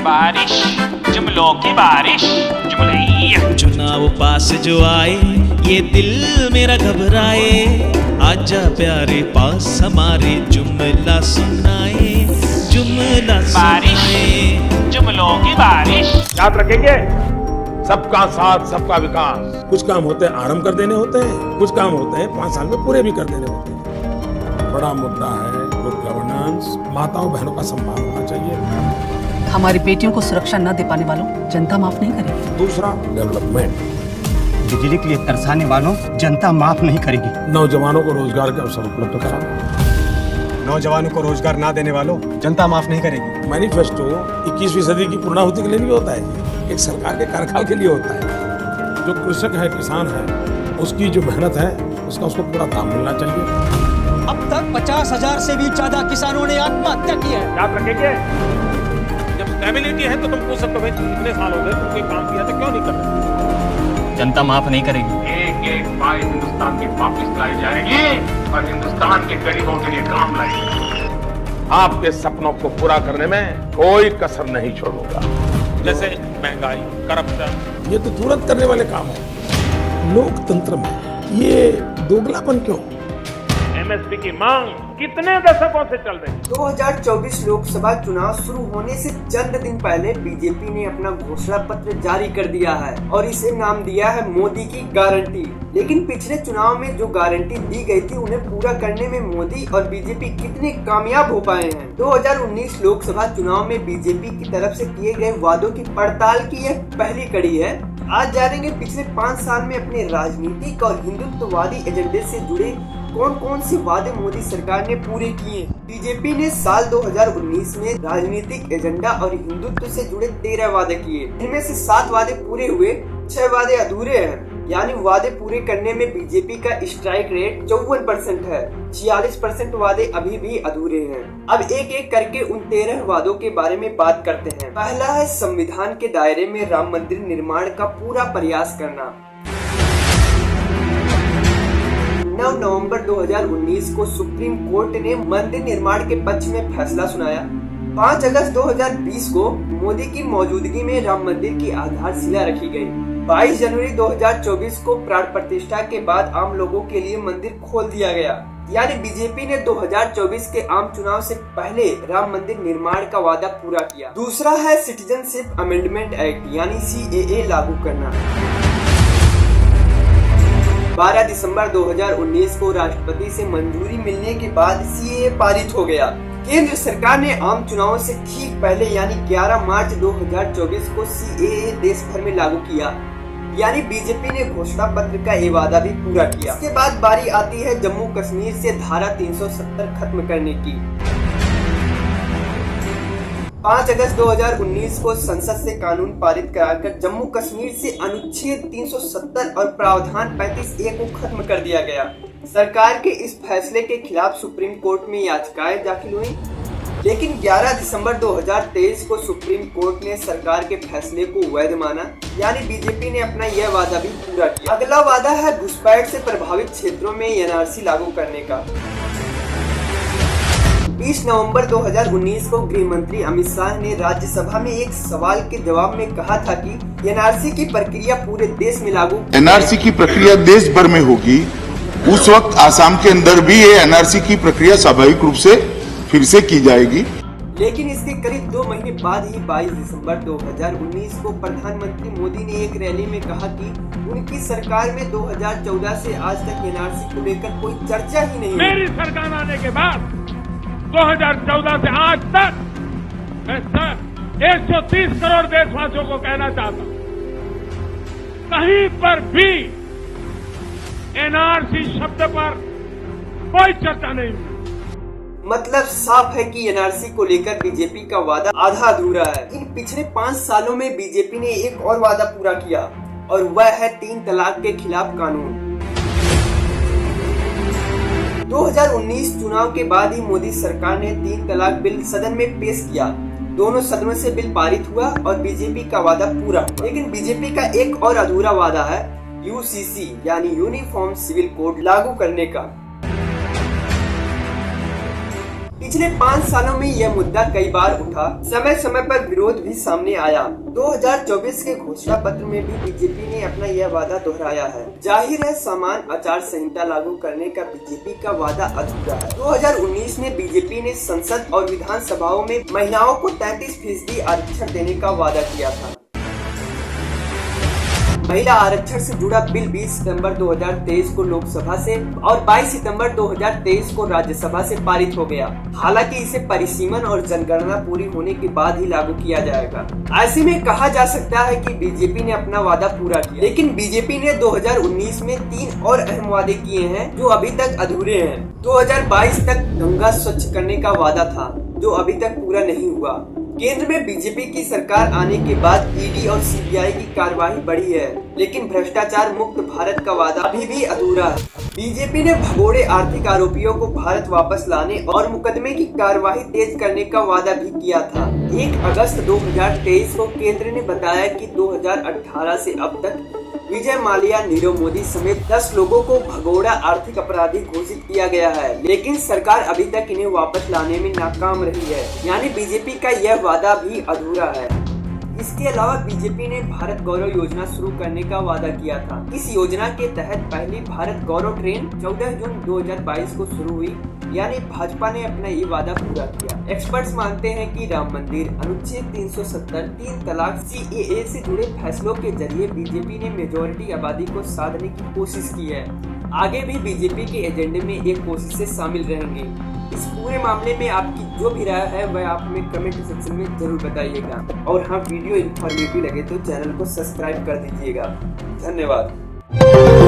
बारिश, जुमलों की बारिश, जुमले। चुनाव पास जो आए ये दिल मेरा घबराए, आजा प्यारे पास हमारे जुमला सुनाए, जुमला बारिश, जुमलों की बारिश। याद रखेंगे, सबका साथ सबका विकास। कुछ काम होते हैं आरंभ कर देने होते हैं, कुछ काम होते हैं 5 साल में पूरे भी कर देने होते हैं। बड़ा मुद्दा है गुड गवर्नेंस, माताओं बहनों का सम्मान होना चाहिए। हमारी बेटियों को सुरक्षा न दे पाने वालों जनता माफ नहीं करेगी। दूसरा डेवलपमेंट, बिजली के लिए तरसाने वालों जनता माफ नहीं करेगी। नौजवानों को रोजगार के अवसर उपलब्ध कराना, नौजवानों को रोजगार ना देने वालों जनता माफ नहीं करेगी। मैनिफेस्टो 21वीं सदी की पूर्णाहुति के लिए नहीं होता है, एक सरकार के कार्यकाल के लिए होता है। जो कृषक है, किसान है, उसकी जो मेहनत है उसका उसको पूरा दाम मिलना चाहिए। अब तक 50,000 से भी ज्यादा किसानों ने आत्महत्या की है। याद रखेंगे, जब स्टेबिलिटी है तो तुम पूछ सकते हो भाई कितने साल हो गए तुमने काम किया तो क्यों नहीं कर रहे। जनता माफ नहीं करेगी। एक एक फाइल हिंदुस्तान की वापस लाई जाएगी और हिंदुस्तान के गरीबों के लिए काम लाई जाएगी। आपके सपनों को पूरा करने में कोई कसर नहीं छोड़ूंगा। जैसे महंगाई, करप्शन, ये तो तुरंत करने वाले काम है। लोकतंत्र में ये दोगलापन क्यों? एमएसपी की मांग कितने दशकों से चल रही है। 2024 लोकसभा चुनाव शुरू होने से चंद दिन पहले बीजेपी ने अपना घोषणा पत्र जारी कर दिया है और इसे नाम दिया है मोदी की गारंटी। लेकिन पिछले चुनाव में जो गारंटी दी गई थी उन्हें पूरा करने में मोदी और बीजेपी कितने कामयाब हो पाए हैं। 2019 लोकसभा चुनाव में बीजेपी की तरफ से किए गए वादों की पड़ताल की यह पहली कड़ी है। आज जानेंगे पिछले 5 साल में अपने राजनीतिक और हिंदुत्ववादी एजेंडे से जुड़े कौन कौन से वादे मोदी सरकार ने पूरे किए। बीजेपी ने साल 2019 में राजनीतिक एजेंडा और हिंदुत्व से जुड़े 13 वादे किए। इनमें से 7 वादे पूरे हुए, 6 वादे अधूरे हैं। यानी वादे पूरे करने में बीजेपी का स्ट्राइक रेट 54% है, 46% वादे अभी भी अधूरे हैं। अब एक एक करके उन 13 वादों के बारे में बात करते हैं। पहला है संविधान के दायरे में राम मंदिर निर्माण का पूरा प्रयास करना। 9 नवंबर 2019 को सुप्रीम कोर्ट ने मंदिर निर्माण के पक्ष में फैसला सुनाया। 5 अगस्त 2020 को मोदी की मौजूदगी में राम मंदिर की आधारशिला रखी गई। 22 जनवरी 2024 को प्राण प्रतिष्ठा के बाद आम लोगों के लिए मंदिर खोल दिया गया। यानी बीजेपी ने 2024 के आम चुनाव से पहले राम मंदिर निर्माण का वादा पूरा किया। दूसरा है सिटीजनशिप अमेंडमेंट एक्ट यानी CAA लागू करना। 12 दिसंबर 2019 को राष्ट्रपति से मंजूरी मिलने के बाद CAA पारित हो गया। केंद्र सरकार ने आम चुनावों से ठीक पहले यानी 11 मार्च 2024 को CAA देश भर में लागू किया। यानी बीजेपी ने घोषणा पत्र का ये वादा भी पूरा किया। इसके बाद बारी आती है जम्मू कश्मीर से धारा 370 खत्म करने की। 5 अगस्त 2019 को संसद से कानून पारित कराकर जम्मू कश्मीर से अनुच्छेद 370 और प्रावधान 35A को खत्म कर दिया गया। सरकार के इस फैसले के खिलाफ सुप्रीम कोर्ट में याचिकाएं दाखिल हुई, लेकिन 11 दिसंबर 2023 को सुप्रीम कोर्ट ने सरकार के फैसले को वैध माना। यानी बीजेपी ने अपना यह वादा भी पूरा किया। अगला वादा है घुसपैठ से प्रभावित क्षेत्रों में NRC लागू करने का। 20 नवंबर 2019 को गृह मंत्री अमित शाह ने राज्यसभा में एक सवाल के जवाब में कहा था कि NRC की प्रक्रिया पूरे देश में लागू। NRC की प्रक्रिया देश भर में होगी। उस वक्त आसाम के अंदर भी ये NRC की प्रक्रिया स्वाभाविक रूप से फिर से की जाएगी। लेकिन इसके करीब 2 महीने बाद ही 22 दिसंबर 2019 को प्रधानमंत्री मोदी ने एक रैली में कहा कि उनकी सरकार में 2014 से आज तक NRC को लेकर कोई चर्चा ही नहीं। मेरी सरकार आने के बाद 2014 से आज तक मैं 130 करोड़ देशवासियों को कहना चाहता हूं, कहीं पर भी NRC शब्द पर कोई चर्चा नहीं हुई। मतलब साफ है कि NRC को लेकर बीजेपी का वादा आधा अधूरा है। इन पिछले 5 सालों में बीजेपी ने एक और वादा पूरा किया और वह है 3 तलाक के खिलाफ कानून। 2019 चुनाव के बाद ही मोदी सरकार ने 3 तलाक बिल सदन में पेश किया। दोनों सदनों से बिल पारित हुआ और बीजेपी का वादा पूरा हुआ। लेकिन बीजेपी का एक और अधूरा वादा है UCC यानी यूनिफॉर्म सिविल कोड लागू करने का। पिछले 5 सालों में यह मुद्दा कई बार उठा, समय समय पर विरोध भी सामने आया। 2024 के घोषणा पत्र में भी बीजेपी ने अपना यह वादा दोहराया है। जाहिर है, समान आचार संहिता लागू करने का बीजेपी का वादा अधूरा है। 2019 में बीजेपी ने संसद और विधानसभाओं में महिलाओं को 33% आरक्षण देने का वादा किया था। महिला आरक्षण से जुड़ा बिल 20 सितंबर 2023 को लोकसभा से और 22 सितंबर 2023 को राज्यसभा से पारित हो गया। हालांकि इसे परिसीमन और जनगणना पूरी होने के बाद ही लागू किया जाएगा। ऐसे में कहा जा सकता है कि बीजेपी ने अपना वादा पूरा किया, लेकिन बीजेपी ने 2019 में 3 और अहम वादे किए हैं जो अभी तक अधूरे हैं। 2022 तक गंगा स्वच्छ करने का वादा था जो अभी तक पूरा नहीं हुआ। केंद्र में बीजेपी की सरकार आने के बाद ईडी और सीबीआई की कार्यवाही बढ़ी है, लेकिन भ्रष्टाचार मुक्त भारत का वादा अभी भी अधूरा है। बीजेपी ने भगोड़े आर्थिक आरोपियों को भारत वापस लाने और मुकदमे की कार्यवाही तेज करने का वादा भी किया था। 1 अगस्त 2023 को केंद्र ने बताया कि 2018 से अब तक विजय माल्या, नीरव मोदी समेत 10 लोगों को भगोड़ा आर्थिक अपराधी घोषित किया गया है, लेकिन सरकार अभी तक इन्हें वापस लाने में नाकाम रही है। यानी बीजेपी का यह वादा भी अधूरा है। इसके अलावा बीजेपी ने भारत गौरव योजना शुरू करने का वादा किया था। इस योजना के तहत पहली भारत गौरव ट्रेन 14 जून 2022 को शुरू हुई, यानी भाजपा ने अपना ये वादा पूरा किया। एक्सपर्ट्स मानते हैं कि राम मंदिर, अनुच्छेद 370, 3 तलाक, CAA से जुड़े फैसलों के जरिए बीजेपी ने मेजोरिटी आबादी को साधने की कोशिश की है। आगे भी बीजेपी के एजेंडे में एक कोशिश से शामिल रहेंगे। इस पूरे मामले में आपकी जो भी राय है वह आप हमें कमेंट सेक्शन में जरूर बताइएगा। और हाँ, वीडियो इन्फॉर्मेटिव लगे तो चैनल को सब्सक्राइब कर दीजिएगा। धन्यवाद।